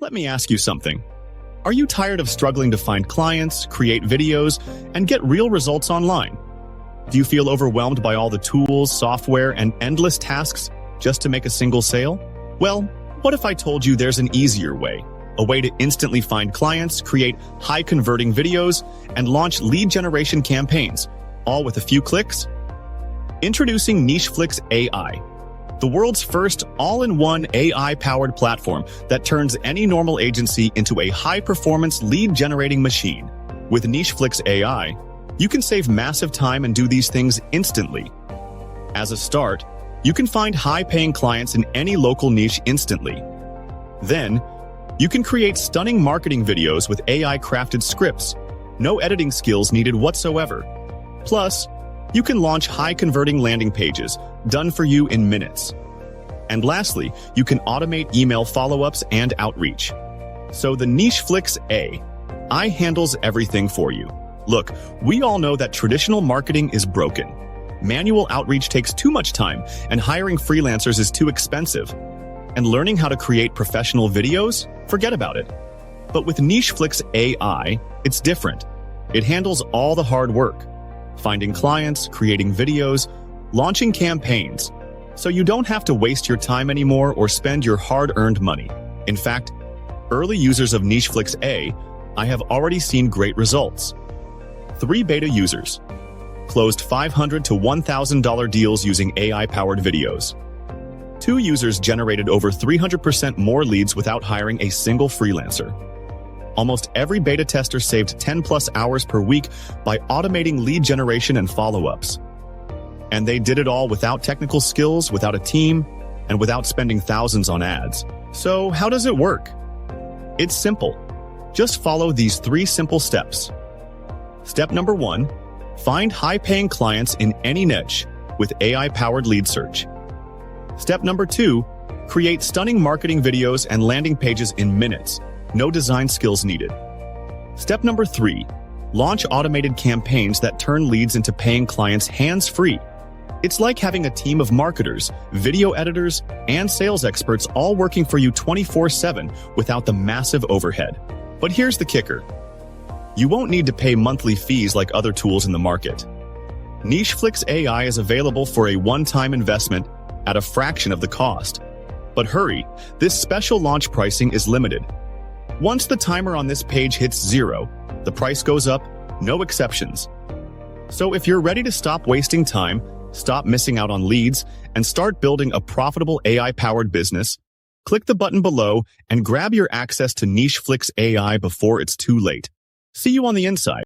Let me ask you something. Are you tired of struggling to find clients, create videos, and get real results online? Do you feel overwhelmed by all the tools, software, and endless tasks just to make a single sale? Well, what if I told you there's an easier way? A way to instantly find clients, create high-converting videos, and launch lead generation campaigns, all with a few clicks? Introducing NicheFlicks AI, the world's first all-in-one AI-powered platform that turns any normal agency into a high-performance lead-generating machine. With NicheFlicks AI, you can save massive time and do these things instantly. As a start, you can find high-paying clients in any local niche instantly. Then, you can create stunning marketing videos with AI-crafted scripts, no editing skills needed whatsoever. Plus, you can launch high-converting landing pages, done for you in minutes. And lastly, you can automate email follow-ups and outreach. So the NicheFlicks AI handles everything for you. Look, we all know that traditional marketing is broken. Manual outreach takes too much time, and hiring freelancers is too expensive. And learning how to create professional videos? Forget about it. But with NicheFlicks AI, it's different. It handles all the hard work. Finding clients, creating videos, launching campaigns, so you don't have to waste your time anymore or spend your hard-earned money. In fact, early users of NicheFlicks AI have already seen great results. 3 beta users closed $500 to $1,000 deals using AI-powered videos. 2 users generated over 300% more leads without hiring a single freelancer. Almost every beta tester saved 10+ hours per week by automating lead generation and follow-ups. And they did it all without technical skills, without a team, and without spending thousands on ads. So how does it work? It's simple. Just follow these 3 simple steps. Step number 1, find high-paying clients in any niche with AI-powered lead search. Step number 2, create stunning marketing videos and landing pages in minutes. No design skills needed. Step number 3, launch automated campaigns that turn leads into paying clients hands-free. It's like having a team of marketers, video editors, and sales experts all working for you 24/7 without the massive overhead. But here's the kicker. You won't need to pay monthly fees like other tools in the market. NicheFlicks AI is available for a one-time investment at a fraction of the cost. But hurry, this special launch pricing is limited. Once the timer on this page hits 0, the price goes up, no exceptions. So if you're ready to stop wasting time, stop missing out on leads, and start building a profitable AI-powered business, click the button below and grab your access to NicheFlicks AI before it's too late. See you on the inside.